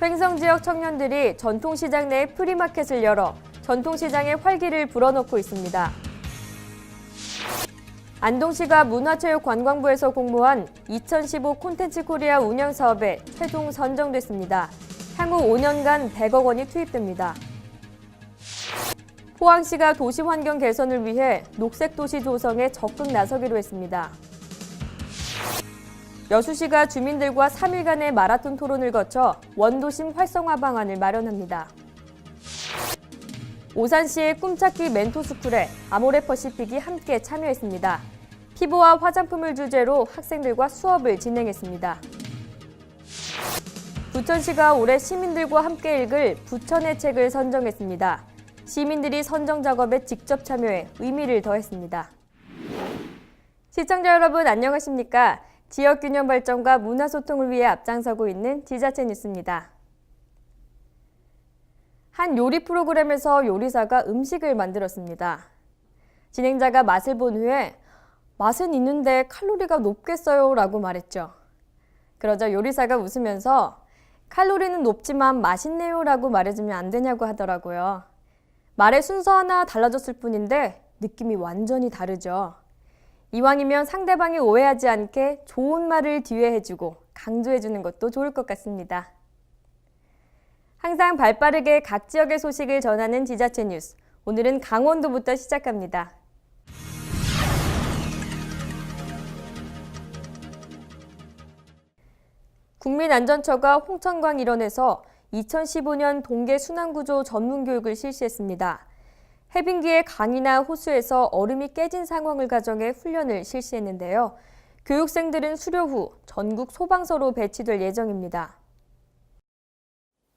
횡성 지역 청년들이 전통시장 내 프리마켓을 열어 전통시장의 활기를 불어넣고 있습니다. 안동시가 문화체육관광부에서 공모한 2015 콘텐츠 코리아 운영 사업에 최종 선정됐습니다. 향후 5년간 100억 원이 투입됩니다. 포항시가 도시 환경 개선을 위해 녹색 도시 조성에 적극 나서기로 했습니다. 여수시가 주민들과 3일간의 마라톤 토론을 거쳐 원도심 활성화 방안을 마련합니다. 오산시의 꿈찾기 멘토스쿨에 아모레퍼시픽이 함께 참여했습니다. 피부와 화장품을 주제로 학생들과 수업을 진행했습니다. 부천시가 올해 시민들과 함께 읽을 부천의 책을 선정했습니다. 시민들이 선정 작업에 직접 참여해 의미를 더했습니다. 시청자 여러분 안녕하십니까? 지역 균형 발전과 문화 소통을 위해 앞장서고 있는 지자체 뉴스입니다. 한 요리 프로그램에서 요리사가 음식을 만들었습니다. 진행자가 맛을 본 후에 맛은 있는데 칼로리가 높겠어요 라고 말했죠. 그러자 요리사가 웃으면서 칼로리는 높지만 맛있네요 라고 말해주면 안 되냐고 하더라고요. 말의 순서 하나 달라졌을 뿐인데 느낌이 완전히 다르죠. 이왕이면 상대방이 오해하지 않게 좋은 말을 뒤에 해주고 강조해주는 것도 좋을 것 같습니다. 항상 발빠르게 각 지역의 소식을 전하는 지자체 뉴스. 오늘은 강원도부터 시작합니다. 국민안전처가 홍천강 일원에서 2015년 동계 순환구조 전문교육을 실시했습니다. 해빙기의 강이나 호수에서 얼음이 깨진 상황을 가정해 훈련을 실시했는데요. 교육생들은 수료 후 전국 소방서로 배치될 예정입니다.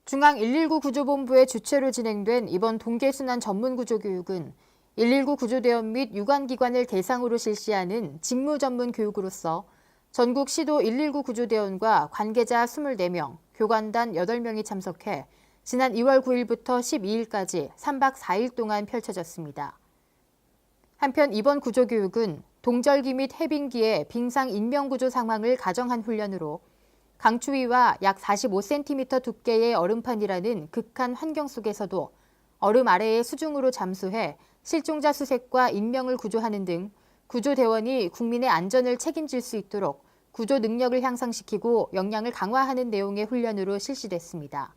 중앙 119 구조본부의 주최로 진행된 이번 동계순환 전문구조교육은 119 구조대원 및 유관기관을 대상으로 실시하는 직무 전문 교육으로서 전국 시도 119 구조대원과 관계자 24명, 교관단 8명이 참석해 지난 2월 9일부터 12일까지 3박 4일 동안 펼쳐졌습니다. 한편 이번 구조교육은 동절기 및 해빙기의 빙상 인명구조 상황을 가정한 훈련으로 강추위와 약 45cm 두께의 얼음판이라는 극한 환경 속에서도 얼음 아래의 수중으로 잠수해 실종자 수색과 인명을 구조하는 등 구조대원이 국민의 안전을 책임질 수 있도록 구조 능력을 향상시키고 역량을 강화하는 내용의 훈련으로 실시됐습니다.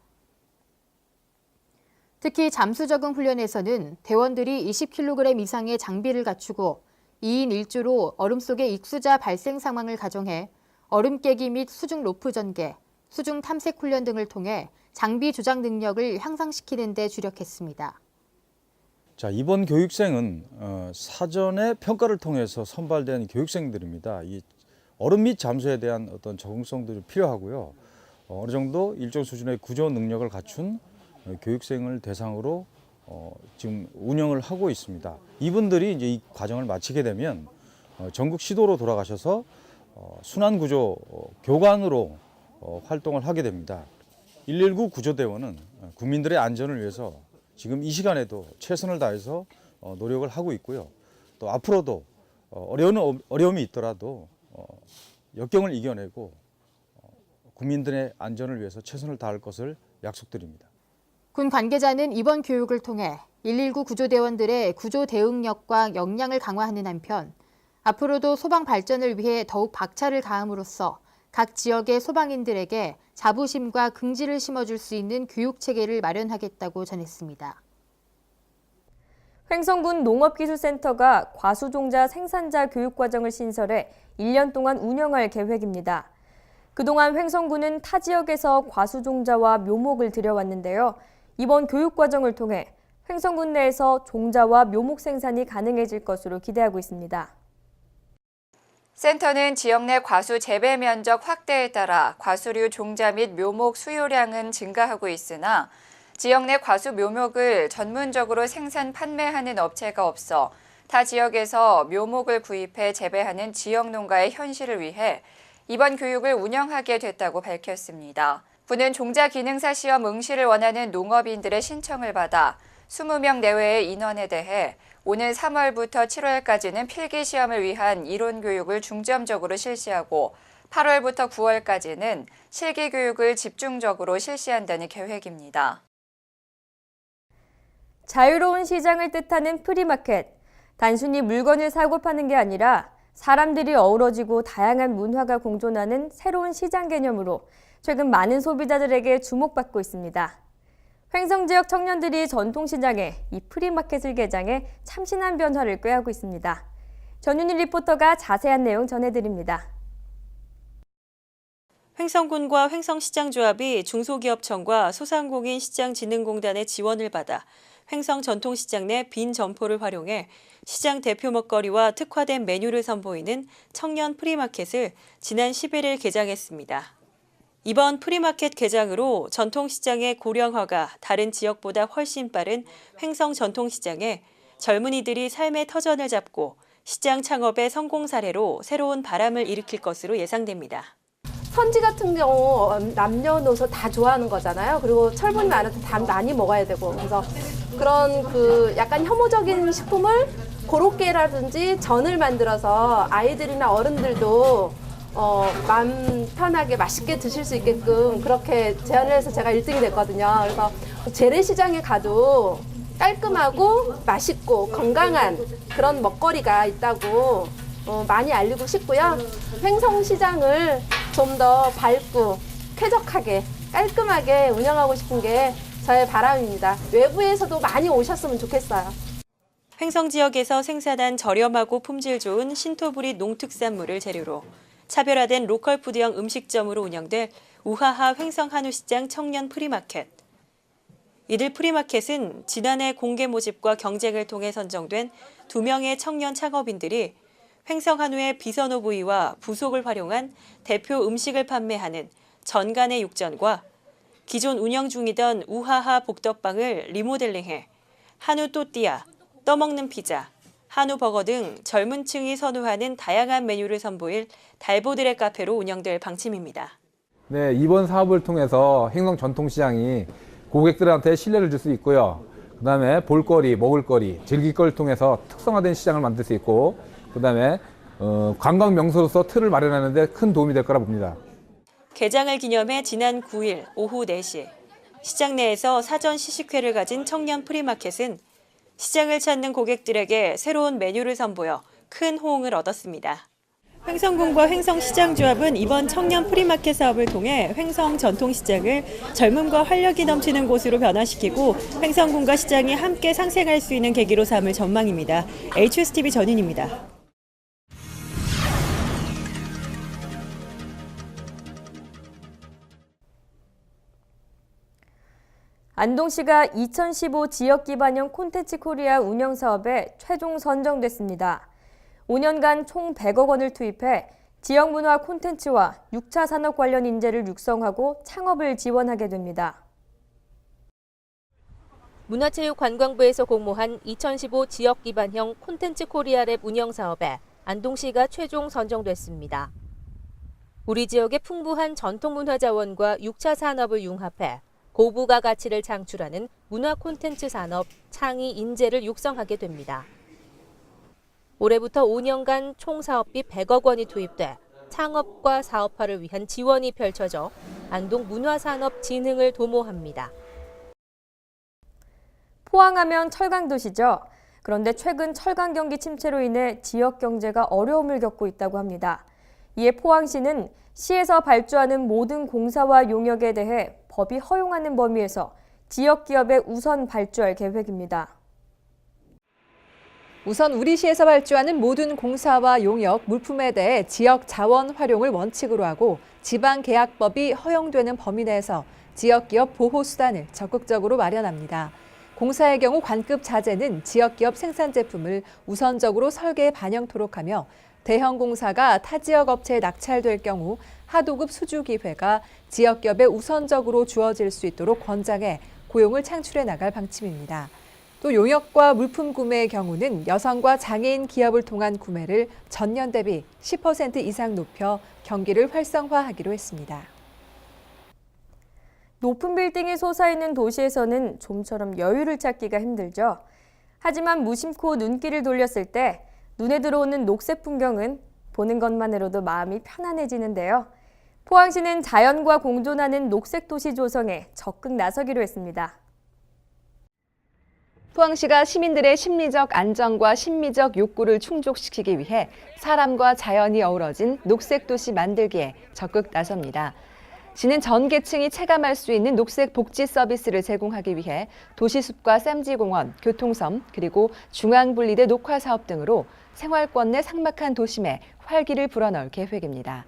특히 잠수 적응 훈련에서는 대원들이 20kg 이상의 장비를 갖추고 2인 1조로 얼음 속의 익수자 발생 상황을 가정해 얼음 깨기 및 수중 로프 전개, 수중 탐색 훈련 등을 통해 장비 조작 능력을 향상시키는 데 주력했습니다. 자, 이번 교육생은 사전에 평가를 통해서 선발된 교육생들입니다. 이 얼음 및 잠수에 대한 어떤 적응성들이 필요하고요. 어느 정도 일정 수준의 구조 능력을 갖춘 교육생을 대상으로 지금 운영을 하고 있습니다. 이분들이 이제 이 과정을 마치게 되면 전국 시도로 돌아가셔서 순환구조 교관으로 활동을 하게 됩니다. 119 구조대원은 국민들의 안전을 위해서 지금 이 시간에도 최선을 다해서 노력을 하고 있고요. 또 앞으로도 어려움이 있더라도 역경을 이겨내고 국민들의 안전을 위해서 최선을 다할 것을 약속드립니다. 군 관계자는 이번 교육을 통해 119 구조대원들의 구조 대응력과 역량을 강화하는 한편 앞으로도 소방 발전을 위해 더욱 박차를 가함으로써 각 지역의 소방인들에게 자부심과 긍지를 심어줄 수 있는 교육체계를 마련하겠다고 전했습니다. 횡성군 농업기술센터가 과수종자 생산자 교육과정을 신설해 1년 동안 운영할 계획입니다. 그동안 횡성군은 타 지역에서 과수종자와 묘목을 들여왔는데요. 이번 교육과정을 통해 횡성군 내에서 종자와 묘목 생산이 가능해질 것으로 기대하고 있습니다. 센터는 지역 내 과수 재배 면적 확대에 따라 과수류 종자 및 묘목 수요량은 증가하고 있으나 지역 내 과수 묘목을 전문적으로 생산 판매하는 업체가 없어 타 지역에서 묘목을 구입해 재배하는 지역 농가의 현실을 위해 이번 교육을 운영하게 됐다고 밝혔습니다. 군은 종자 기능사 시험 응시를 원하는 농업인들의 신청을 받아 20명 내외의 인원에 대해 오는 3월부터 7월까지는 필기 시험을 위한 이론 교육을 중점적으로 실시하고 8월부터 9월까지는 실기 교육을 집중적으로 실시한다는 계획입니다. 자유로운 시장을 뜻하는 프리마켓. 단순히 물건을 사고 파는 게 아니라 사람들이 어우러지고 다양한 문화가 공존하는 새로운 시장 개념으로 최근 많은 소비자들에게 주목받고 있습니다. 횡성 지역 청년들이 전통시장에 이 프리마켓을 개장해 참신한 변화를 꾀하고 있습니다. 전윤희 리포터가 자세한 내용 전해드립니다. 횡성군과 횡성시장조합이 중소기업청과 소상공인 시장진흥공단의 지원을 받아 횡성 전통시장 내 빈 점포를 활용해 시장 대표 먹거리와 특화된 메뉴를 선보이는 청년 프리마켓을 지난 11일 개장했습니다. 이번 프리마켓 개장으로 전통시장의 고령화가 다른 지역보다 훨씬 빠른 횡성 전통시장에 젊은이들이 삶의 터전을 잡고 시장 창업의 성공 사례로 새로운 바람을 일으킬 것으로 예상됩니다. 선지 같은 경우 남녀노소 다 좋아하는 거잖아요. 그리고 철분이 많아서 단 많이 먹어야 되고, 그래서 그런 약간 혐오적인 식품을 고로케라든지 전을 만들어서 아이들이나 어른들도 마음 편하게 맛있게 드실 수 있게끔 그렇게 제안을 해서 제가 1등이 됐거든요. 그래서 재래시장에 가도 깔끔하고 맛있고 건강한 그런 먹거리가 있다고 많이 알리고 싶고요. 횡성시장을 좀 더 밝고 쾌적하게 깔끔하게 운영하고 싶은 게 저의 바람입니다. 외부에서도 많이 오셨으면 좋겠어요. 횡성 지역에서 생산한 저렴하고 품질 좋은 신토부리 농특산물을 재료로 차별화된 로컬 푸드형 음식점으로 운영될 우하하 횡성 한우시장 청년 프리마켓. 이들 프리마켓은 지난해 공개 모집과 경쟁을 통해 선정된 2명의 청년 창업인들이 횡성 한우의 비선호 부위와 부속을 활용한 대표 음식을 판매하는 전간의 육전과 기존 운영 중이던 우하하 복덕방을 리모델링해 한우 또띠아, 떠먹는 피자, 한우 버거 등 젊은 층이 선호하는 다양한 메뉴를 선보일 달보들의 카페로 운영될 방침입니다. 네, 이번 사업을 통해서 횡성 전통시장이 고객들한테 신뢰를 줄 수 있고요. 그다음에 볼거리, 먹을거리, 즐길거리를 통해서 특성화된 시장을 만들 수 있고, 그다음에 관광 명소로서 틀을 마련하는 데 큰 도움이 될 거라 봅니다. 개장을 기념해 지난 9일 오후 4시 시장 내에서 사전 시식회를 가진 청년 프리마켓은 시장을 찾는 고객들에게 새로운 메뉴를 선보여 큰 호응을 얻었습니다. 횡성군과 횡성시장조합은 이번 청년 프리마켓 사업을 통해 횡성 전통시장을 젊음과 활력이 넘치는 곳으로 변화시키고 횡성군과 시장이 함께 상생할 수 있는 계기로 삼을 전망입니다. HSTV 전인입니다. 안동시가 2015 지역기반형 콘텐츠 코리아 운영 사업에 최종 선정됐습니다. 5년간 총 100억 원을 투입해 지역문화 콘텐츠와 6차 산업 관련 인재를 육성하고 창업을 지원하게 됩니다. 문화체육관광부에서 공모한 2015 지역기반형 콘텐츠 코리아랩 운영 사업에 안동시가 최종 선정됐습니다. 우리 지역의 풍부한 전통문화 자원과 6차 산업을 융합해 고부가 가치를 창출하는 문화 콘텐츠 산업 창의 인재를 육성하게 됩니다. 올해부터 5년간 총 사업비 100억 원이 투입돼 창업과 사업화를 위한 지원이 펼쳐져 안동 문화산업 진흥을 도모합니다. 포항하면 철강 도시죠. 그런데 최근 철강 경기 침체로 인해 지역 경제가 어려움을 겪고 있다고 합니다. 이에 포항시는 시에서 발주하는 모든 공사와 용역에 대해 법이 허용하는 범위에서 지역 기업에 우선 발주할 계획입니다. 우선 우리 시에서 발주하는 모든 공사와 용역, 물품에 대해 지역 자원 활용을 원칙으로 하고 지방계약법이 허용되는 범위 내에서 지역기업 보호수단을 적극적으로 마련합니다. 공사의 경우 관급 자재는 지역기업 생산 제품을 우선적으로 설계에 반영토록 하며 대형 공사가 타 지역 업체에 낙찰될 경우 하도급 수주 기회가 지역기업에 우선적으로 주어질 수 있도록 권장해 고용을 창출해 나갈 방침입니다. 또 용역과 물품 구매의 경우는 여성과 장애인 기업을 통한 구매를 전년 대비 10% 이상 높여 경기를 활성화하기로 했습니다. 높은 빌딩이 솟아있는 도시에서는 좀처럼 여유를 찾기가 힘들죠. 하지만 무심코 눈길을 돌렸을 때 눈에 들어오는 녹색 풍경은 보는 것만으로도 마음이 편안해지는데요. 포항시는 자연과 공존하는 녹색 도시 조성에 적극 나서기로 했습니다. 포항시가 시민들의 심리적 안정과 심미적 욕구를 충족시키기 위해 사람과 자연이 어우러진 녹색 도시 만들기에 적극 나섭니다. 시는 전 계층이 체감할 수 있는 녹색 복지 서비스를 제공하기 위해 도시숲과 쌈지공원, 교통섬, 그리고 중앙분리대 녹화사업 등으로 생활권 내 삭막한 도심에 활기를 불어넣을 계획입니다.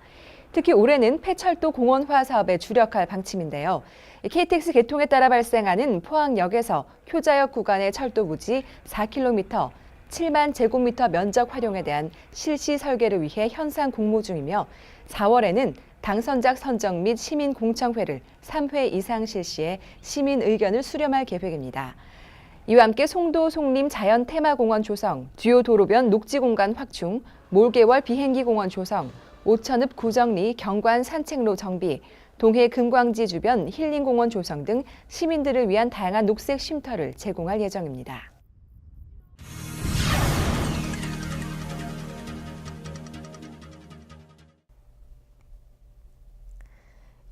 특히 올해는 폐철도 공원화 사업에 주력할 방침인데요. KTX 개통에 따라 발생하는 포항역에서 효자역 구간의 철도 부지 4km, 7만 제곱미터 면적 활용에 대한 실시 설계를 위해 현상 공모 중이며 4월에는 당선작 선정 및 시민 공청회를 3회 이상 실시해 시민 의견을 수렴할 계획입니다. 이와 함께 송도 송림 자연 테마공원 조성, 주요 도로변 녹지 공간 확충, 몰개월 비행기 공원 조성, 오천읍 구정리 경관 산책로 정비, 동해 금광지 주변 힐링공원 조성 등 시민들을 위한 다양한 녹색 쉼터를 제공할 예정입니다.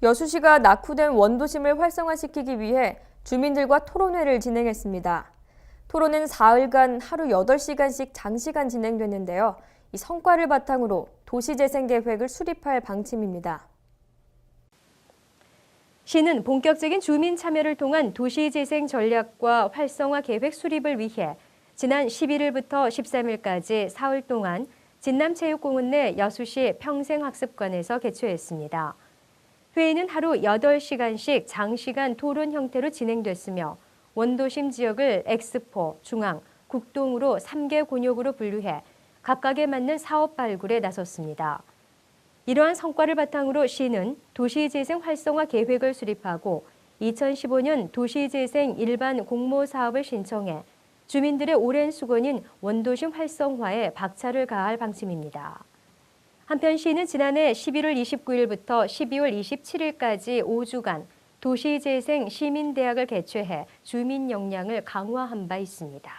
여수시가 낙후된 원도심을 활성화시키기 위해 주민들과 토론회를 진행했습니다. 토론은 사흘간 하루 8시간씩 장시간 진행됐는데요. 이 성과를 바탕으로 도시재생 계획을 수립할 방침입니다. 시는 본격적인 주민 참여를 통한 도시재생 전략과 활성화 계획 수립을 위해 지난 11일부터 13일까지 사흘 동안 진남체육공원 내 여수시 평생학습관에서 개최했습니다. 회의는 하루 8시간씩 장시간 토론 형태로 진행됐으며 원도심 지역을 엑스포, 중앙, 국동으로 3개 곤역으로 분류해 각각에 맞는 사업 발굴에 나섰습니다. 이러한 성과를 바탕으로 시는 도시재생 활성화 계획을 수립하고 2015년 도시재생 일반 공모 사업을 신청해 주민들의 오랜 수건인 원도심 활성화에 박차를 가할 방침입니다. 한편 시는 지난해 11월 29일부터 12월 27일까지 5주간 도시재생 시민대학을 개최해 주민 역량을 강화한 바 있습니다.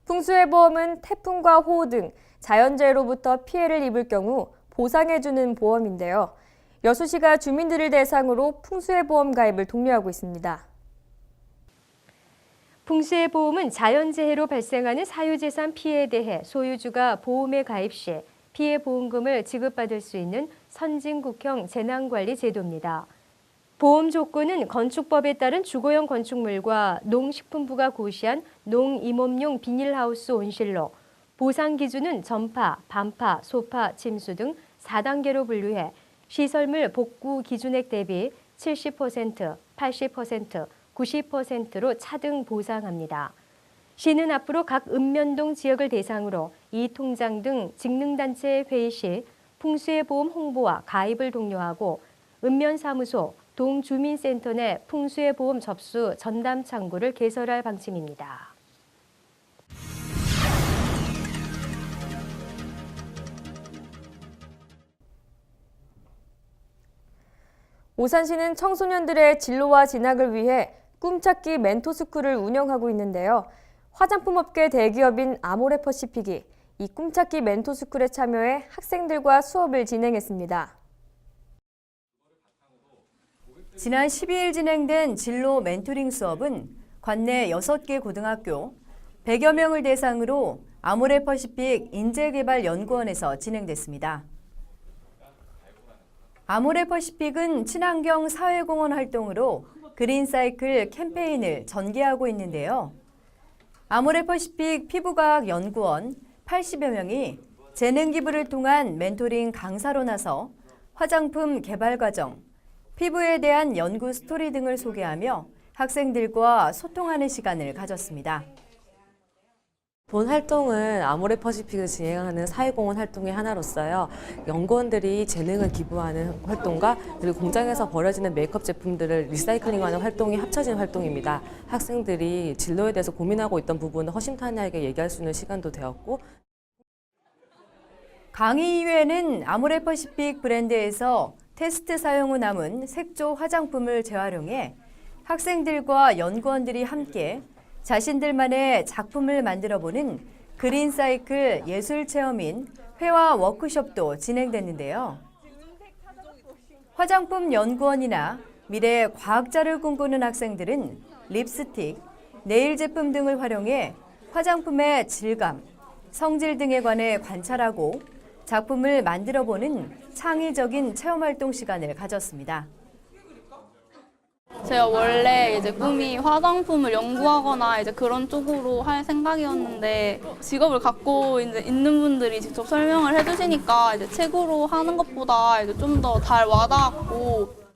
풍수해보험은 태풍과 호우 등 자연재해로부터 피해를 입을 경우 보상해주는 보험인데요. 여수시가 주민들을 대상으로 풍수해보험 가입을 독려하고 있습니다. 풍수해보험은 자연재해로 발생하는 사유재산 피해에 대해 소유주가 보험에 가입 시 피해 보험금을 지급받을 수 있는 선진국형 재난관리 제도입니다. 보험 조건은 건축법에 따른 주거용 건축물과 농식품부가 고시한 농임업용 비닐하우스 온실로, 보상 기준은 전파, 반파, 소파, 침수 등 4단계로 분류해 시설물 복구 기준액 대비 70%, 80%, 90%로 차등 보상합니다. 시는 앞으로 각 읍면동 지역을 대상으로 이통장 등 직능단체 회의 시 풍수해보험 홍보와 가입을 독려하고 읍면사무소, 동주민센터 내 풍수해보험 접수 전담 창구를 개설할 방침입니다. 오산시는 청소년들의 진로와 진학을 위해 꿈찾기 멘토스쿨을 운영하고 있는데요. 화장품업계 대기업인 아모레퍼시픽이 이 꿈찾기 멘토스쿨에 참여해 학생들과 수업을 진행했습니다. 지난 12일 진행된 진로 멘토링 수업은 관내 6개 고등학교 100여 명을 대상으로 아모레퍼시픽 인재개발연구원에서 진행됐습니다. 아모레퍼시픽은 친환경 사회공헌 활동으로 그린사이클 캠페인을 전개하고 있는데요. 아모레퍼시픽 피부과학연구원 80여 명이 재능 기부를 통한 멘토링 강사로 나서 화장품 개발 과정, 피부에 대한 연구 스토리 등을 소개하며 학생들과 소통하는 시간을 가졌습니다. 본 활동은 아모레퍼시픽을 진행하는 사회공헌 활동의 하나로서요. 연구원들이 재능을 기부하는 활동과 그리고 공장에서 버려지는 메이크업 제품들을 리사이클링하는 활동이 합쳐진 활동입니다. 학생들이 진로에 대해서 고민하고 있던 부분을 허심탄회하게 얘기할 수 있는 시간도 되었고, 강의 이외에는 아모레퍼시픽 브랜드에서 테스트 사용 후 남은 색조 화장품을 재활용해 학생들과 연구원들이 함께 자신들만의 작품을 만들어보는 그린사이클 예술체험인 회화 워크숍도 진행됐는데요. 화장품 연구원이나 미래 과학자를 꿈꾸는 학생들은 립스틱, 네일 제품 등을 활용해 화장품의 질감, 성질 등에 관해 관찰하고 작품을 만들어보는 창의적인 체험활동 시간을 가졌습니다. 제가 원래 꿈이 화장품을 연구하거나 그런 쪽으로 할 생각이었는데 직업을 갖고 있는 분들이 직접 설명을 해주시니까 책으로 하는 것보다 좀 더 잘 와닿았고.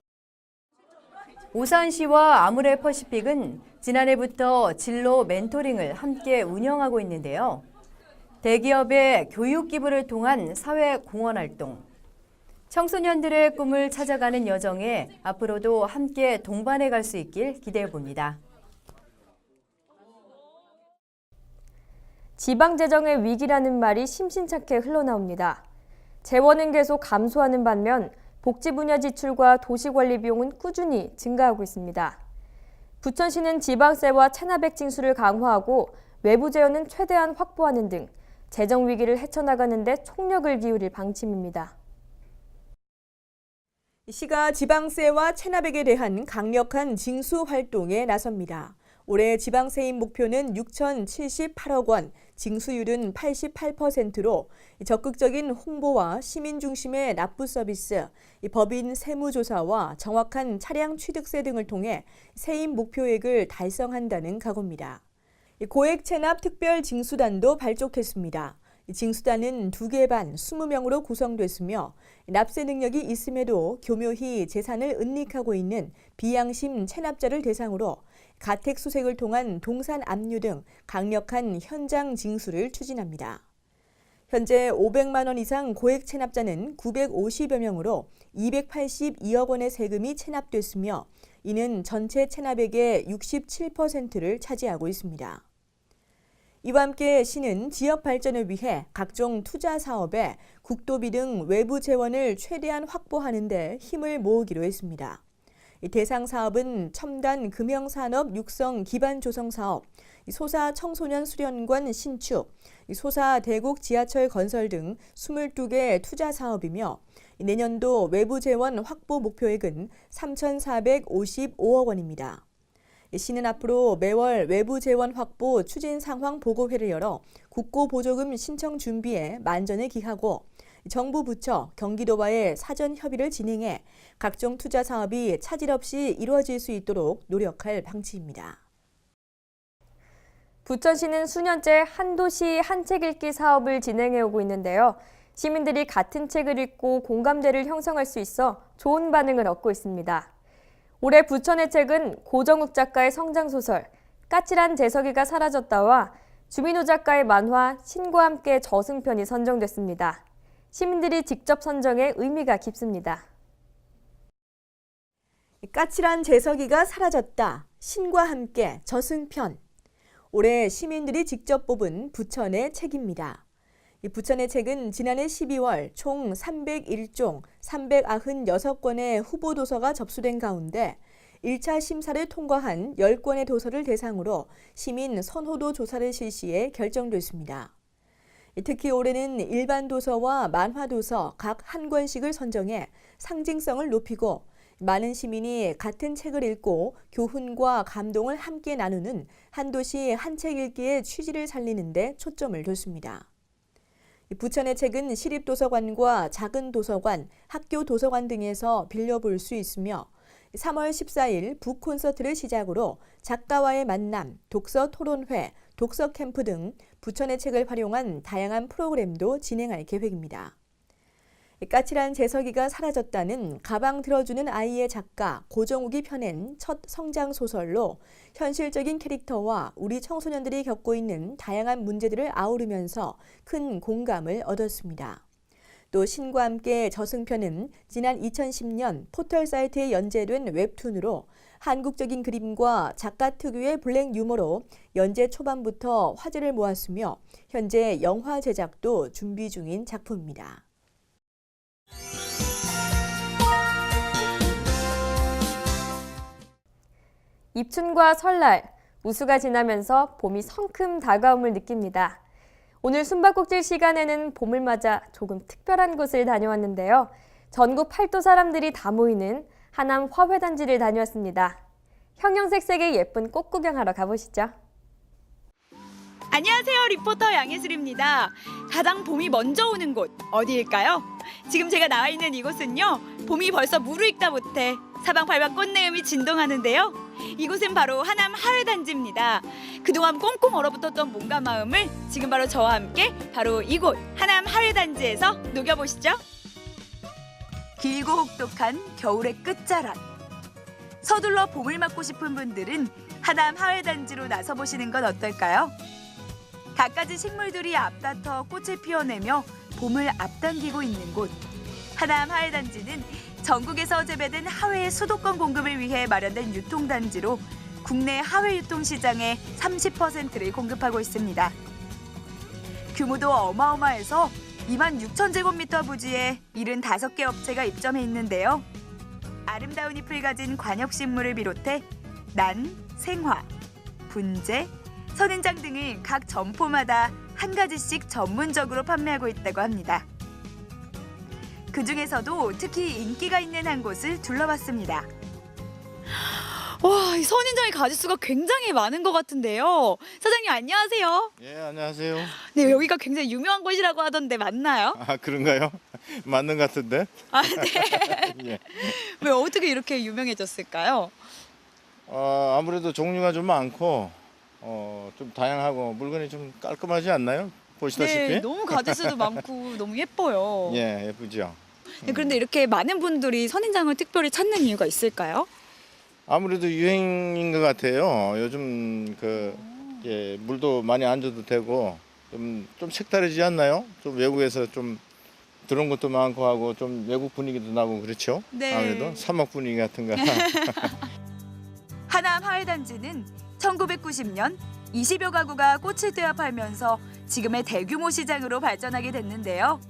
오산시와 아모레퍼시픽은 지난해부터 진로 멘토링을 함께 운영하고 있는데요. 대기업의 교육 기부를 통한 사회 공헌 활동, 청소년들의 꿈을 찾아가는 여정에 앞으로도 함께 동반해 갈 수 있길 기대해 봅니다. 지방재정의 위기라는 말이 심심찮게 흘러나옵니다. 재원은 계속 감소하는 반면 복지 분야 지출과 도시관리 비용은 꾸준히 증가하고 있습니다. 부천시는 지방세와 체납액 징수를 강화하고 외부 재원은 최대한 확보하는 등 재정 위기를 헤쳐나가는 데 총력을 기울일 방침입니다. 시가 지방세와 체납액에 대한 강력한 징수 활동에 나섭니다. 올해 지방세입 목표는 6,078억 원, 징수율은 88%로 적극적인 홍보와 시민 중심의 납부 서비스, 법인 세무조사와 정확한 차량 취득세 등을 통해 세입 목표액을 달성한다는 각오입니다. 고액 체납 특별 징수단도 발족했습니다. 징수단은 2개 반 20명으로 구성됐으며 납세 능력이 있음에도 교묘히 재산을 은닉하고 있는 비양심 체납자를 대상으로 가택 수색을 통한 동산 압류 등 강력한 현장 징수를 추진합니다. 현재 500만 원 이상 고액 체납자는 950여 명으로 282억 원의 세금이 체납됐으며 이는 전체 체납액의 67%를 차지하고 있습니다. 이와 함께 시는 지역 발전을 위해 각종 투자 사업에 국도비 등 외부 재원을 최대한 확보하는 데 힘을 모으기로 했습니다. 대상 사업은 첨단 금형산업 육성 기반 조성 사업, 소사 청소년 수련관 신축, 소사 대곡 지하철 건설 등 22개 투자 사업이며 내년도 외부 재원 확보 목표액은 3,455억 원입니다. 시는 앞으로 매월 외부 재원 확보 추진 상황 보고회를 열어 국고 보조금 신청 준비에 만전을 기하고 정부 부처, 경기도와의 사전 협의를 진행해 각종 투자 사업이 차질 없이 이루어질 수 있도록 노력할 방침입니다. 부천시는 수년째 한 도시 한 책 읽기 사업을 진행해오고 있는데요. 시민들이 같은 책을 읽고 공감대를 형성할 수 있어 좋은 반응을 얻고 있습니다. 올해 부천의 책은 고정욱 작가의 성장소설 까칠한 재석이가 사라졌다와 주민호 작가의 만화 신과 함께 저승편이 선정됐습니다. 시민들이 직접 선정해 의미가 깊습니다. 까칠한 재석이가 사라졌다. 신과 함께 저승편. 올해 시민들이 직접 뽑은 부천의 책입니다. 부천의 책은 지난해 12월 총 301종 396권의 후보 도서가 접수된 가운데 1차 심사를 통과한 10권의 도서를 대상으로 시민 선호도 조사를 실시해 결정됐습니다. 특히 올해는 일반 도서와 만화 도서 각 한 권씩을 선정해 상징성을 높이고 많은 시민이 같은 책을 읽고 교훈과 감동을 함께 나누는 한 도시 한 책 읽기의 취지를 살리는 데 초점을 뒀습니다. 부천의 책은 시립도서관과 작은 도서관, 학교 도서관 등에서 빌려볼 수 있으며 3월 14일 북콘서트를 시작으로 작가와의 만남, 독서 토론회, 독서 캠프 등 부천의 책을 활용한 다양한 프로그램도 진행할 계획입니다. 까칠한 재석이가 사라졌다는 가방 들어주는 아이의 작가 고정욱이 펴낸 첫 성장 소설로 현실적인 캐릭터와 우리 청소년들이 겪고 있는 다양한 문제들을 아우르면서 큰 공감을 얻었습니다. 또 신과 함께 저승편은 지난 2010년 포털 사이트에 연재된 웹툰으로 한국적인 그림과 작가 특유의 블랙 유머로 연재 초반부터 화제를 모았으며 현재 영화 제작도 준비 중인 작품입니다. 입춘과 설날, 우수가 지나면서 봄이 성큼 다가옴을 느낍니다. 오늘 숨바꼭질 시간에는 봄을 맞아 조금 특별한 곳을 다녀왔는데요. 전국 8도 사람들이 다 모이는 하남 화훼단지를 다녀왔습니다. 형형색색의 예쁜 꽃 구경하러 가보시죠. 안녕하세요. 리포터 양예슬입니다. 가장 봄이 먼저 오는 곳 어디일까요? 지금 제가 나와 있는 이곳은요. 봄이 벌써 무르익다 못해 사방팔방 꽃내음이 진동하는데요. 이곳은 바로 하남 화훼단지입니다. 그동안 꽁꽁 얼어붙었던 몸과 마음을 지금 바로 저와 함께 바로 이곳 하남 화훼단지에서 녹여보시죠. 길고 혹독한 겨울의 끝자락. 서둘러 봄을 맞고 싶은 분들은 하남 화훼단지로 나서보시는 건 어떨까요? 갖가지 식물들이 앞다퉈 꽃을 피워내며 봄을 앞당기고 있는 곳. 하남 화훼단지는 전국에서 재배된 하회의 수도권 공급을 위해 마련된 유통단지로 국내 하회 유통시장의 30%를 공급하고 있습니다. 규모도 어마어마해서 26,000제곱미터 부지에 75개 업체가 입점해 있는데요. 아름다운 잎을 가진 관엽식물을 비롯해 난, 생화, 분재, 선인장 등을 각 점포마다 한 가지씩 전문적으로 판매하고 있다고 합니다. 그중에서도 특히 인기가 있는 한 곳을 둘러봤습니다. 와, 이 선인장의 가지수가 굉장히 많은 것 같은데요. 사장님 안녕하세요. 예, 안녕하세요. 네, 여기가 굉장히 유명한 곳이라고 하던데 맞나요? 아, 그런가요? 맞는 것 같은데? 아, 네. 예. 왜 어떻게 이렇게 유명해졌을까요? 아무래도 종류가 좀 많고 좀 다양하고 물건이 좀 깔끔하지 않나요? 보시다시피? 네, 너무 가지수도 많고 너무 예뻐요. 예, 예쁘죠. 네, 그런데 이렇게 많은 분들이 선인장을 특별히 찾는 이유가 있을까요? 아무래도 유행인 것 같아요. 요즘 예, 물도 많이 안 줘도 되고 좀 색다르지 않나요? 좀 외국에서 좀 들어온 것도 많고 하고 좀 외국 분위기도 나고 그렇죠? 네. 아무래도 사막 분위기 같은가. 하남 화훼단지는 1990년 20여 가구가 꽃을 떼어팔면서 지금의 대규모 시장으로 발전하게 됐는데요.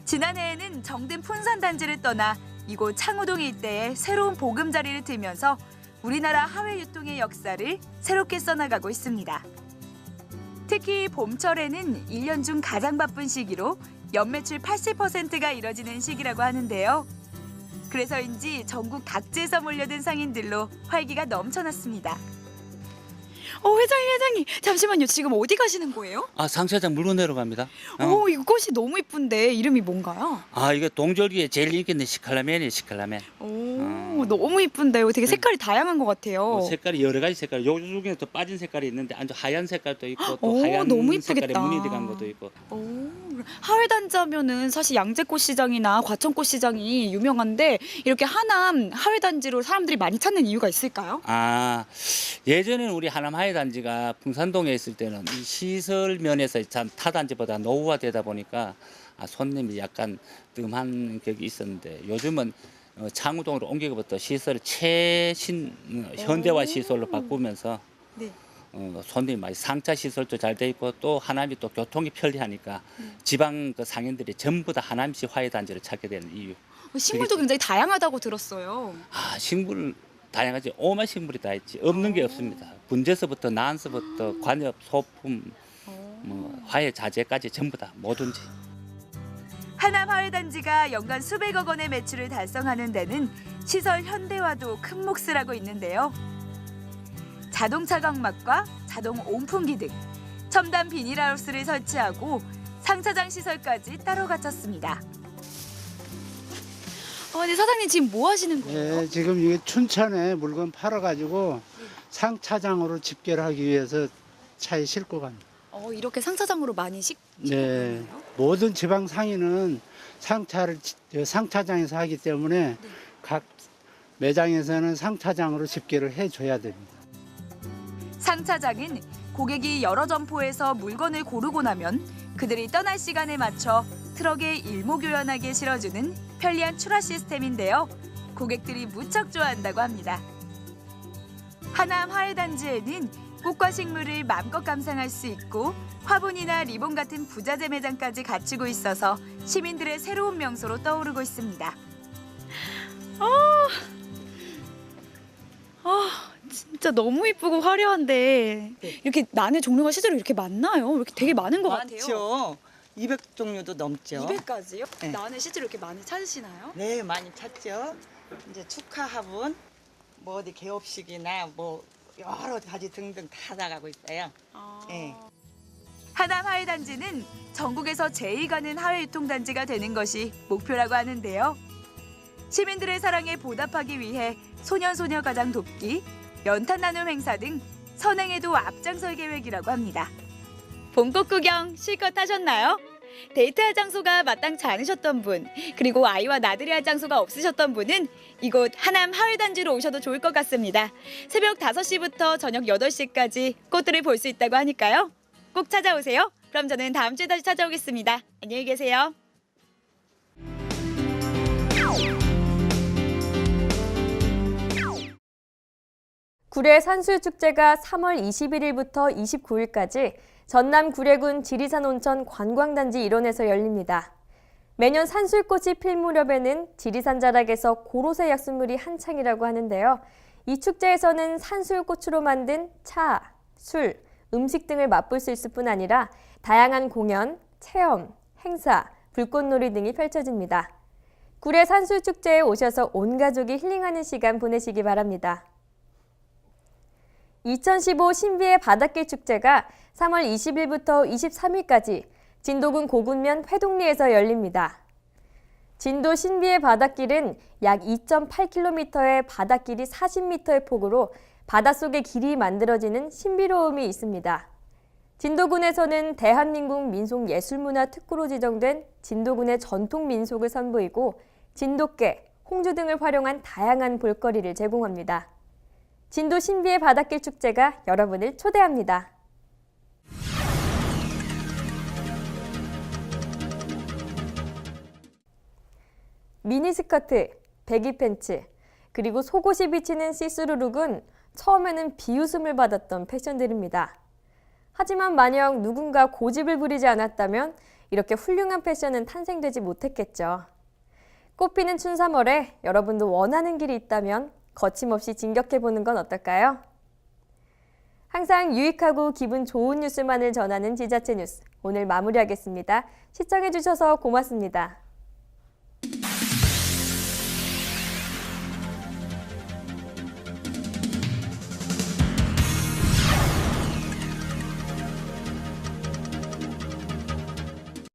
지난해에는 정든 푼산단지를 떠나 이곳 창우동 일대에 새로운 보금자리를 틀면서 우리나라 하회 유통의 역사를 새롭게 써나가고 있습니다. 특히 봄철에는 1년 중 가장 바쁜 시기로 연매출 80%가 이뤄지는 시기라고 하는데요. 그래서인지 전국 각지에서 몰려든 상인들로 활기가 넘쳐났습니다. 회장님, 잠시만요. 지금 어디 가시는 거예요? 상차장 물건 내러 갑니다. 이 꽃이 너무 이쁜데 이름이 뭔가요? 이게 동절기에 제일 인기 있는 시칼라멘이에요, 시칼라멘. 너무 이쁜데요. 되게 색깔이 다양한 것 같아요. 색깔이 여러 가지 색깔. 요 중에 또 빠진 색깔이 있는데 아주 하얀 색깔도 있고 또 하얀 너무 색깔에 이쁘겠다. 무늬 들어간 것도 있고. 하회단지 하면은 사실 양재꽃 시장이나 과천꽃 시장이 유명한데 이렇게 하남 하회단지로 사람들이 많이 찾는 이유가 있을까요? 예전에는 우리 하남 하회단지가 풍산동에 있을 때는 이 시설 면에서 참 타단지보다 노후화되다 보니까 손님이 약간 뜸한 격이 있었는데 요즘은 창우동으로 옮기고부터 시설을 최신 현대화 시설로 바꾸면서 네. 손님이 많이 상차 시설도 잘 돼 있고 또 하남이 또 교통이 편리하니까 지방 상인들이 전부 다 하남시 화훼단지를 찾게 되는 이유. 식물도 굉장히 다양하다고 들었어요. 식물 다양하지. 오만 식물이 다 있지. 없는 게 없습니다. 분재서부터 난서부터 관엽, 소품, 화훼 자재까지 전부 다 뭐든지. 하남 화훼단지가 연간 수백억 원의 매출을 달성하는 데는 시설 현대화도 큰 몫을 하고 있는데요. 자동차 광막과 자동 온풍기 등 첨단 비닐하우스를 설치하고 상차장 시설까지 따로 갖췄습니다. 근데 사장님 지금 뭐 하시는 거예요? 네, 지금 이게 춘천에 물건 팔아가지고 상차장으로 집계를 하기 위해서 차에 싣고 갑니다. 이렇게 상차장으로 많이 네, 모든 지방 상인은 상차장에서 하기 때문에 각 매장에서는 상차장으로 집계를 해줘야 됩니다. 상차장은 고객이 여러 점포에서 물건을 고르고 나면 그들이 떠날 시간에 맞춰 트럭에 일목요연하게 실어주는 편리한 출하 시스템인데요. 고객들이 무척 좋아한다고 합니다. 하남 화훼단지에는 꽃과 식물을 마음껏 감상할 수 있고 화분이나 리본 같은 부자재 매장까지 갖추고 있어서 시민들의 새로운 명소로 떠오르고 있습니다. 진짜 진짜 너무 이쁘고 화려한데 이렇게 나는 종류가 실제로 이렇게 많나요? 이렇게 되게 많은 것 같아요. 많죠. 200종류도 넘죠. 200가지요? 네. 나는 실제로 이렇게 많이 찾으시나요? 네, 많이 찾죠. 이제 축하 화분, 뭐 어디 개업식이나 뭐 여러 가지 등등 다 나가고 있어요. 네. 하남 하회단지는 전국에서 제일 가는 하회유통단지가 되는 것이 목표라고 하는데요. 시민들의 사랑에 보답하기 위해 소년소녀 가장 돕기, 연탄 나눔 행사 등 선행에도 앞장설 계획이라고 합니다. 봄꽃 구경 실컷 하셨나요? 데이트할 장소가 마땅치 않으셨던 분, 그리고 아이와 나들이 할 장소가 없으셨던 분은 이곳 하남 하회단지로 오셔도 좋을 것 같습니다. 새벽 5시부터 저녁 8시까지 꽃들을 볼 수 있다고 하니까요. 꼭 찾아오세요. 그럼 저는 다음 주에 다시 찾아오겠습니다. 안녕히 계세요. 구례 산수유축제가 3월 21일부터 29일까지 전남 구례군 지리산 온천 관광단지 일원에서 열립니다. 매년 산술꽃이 필 무렵에는 지리산 자락에서 고로쇠 약수물이 한창이라고 하는데요. 이 축제에서는 산술꽃으로 만든 차, 술, 음식 등을 맛볼 수 있을 뿐 아니라 다양한 공연, 체험, 행사, 불꽃놀이 등이 펼쳐집니다. 구례 산술축제에 오셔서 온 가족이 힐링하는 시간 보내시기 바랍니다. 2015 신비의 바닷길 축제가 3월 20일부터 23일까지 진도군 고군면 회동리에서 열립니다. 진도 신비의 바닷길은 약 2.8km의 바닷길이 40m의 폭으로 바닷속의 길이 만들어지는 신비로움이 있습니다. 진도군에서는 대한민국 민속예술문화 특구로 지정된 진도군의 전통 민속을 선보이고 진돗개, 홍주 등을 활용한 다양한 볼거리를 제공합니다. 진도 신비의 바닷길 축제가 여러분을 초대합니다. 미니스커트, 배기 팬츠, 그리고 속옷이 비치는 시스루룩은 처음에는 비웃음을 받았던 패션들입니다. 하지만 만약 누군가 고집을 부리지 않았다면 이렇게 훌륭한 패션은 탄생되지 못했겠죠. 꽃피는 춘삼월에 여러분도 원하는 길이 있다면 거침없이 진격해보는 건 어떨까요? 항상 유익하고 기분 좋은 뉴스만을 전하는 지자체 뉴스, 오늘 마무리하겠습니다. 시청해주셔서 고맙습니다.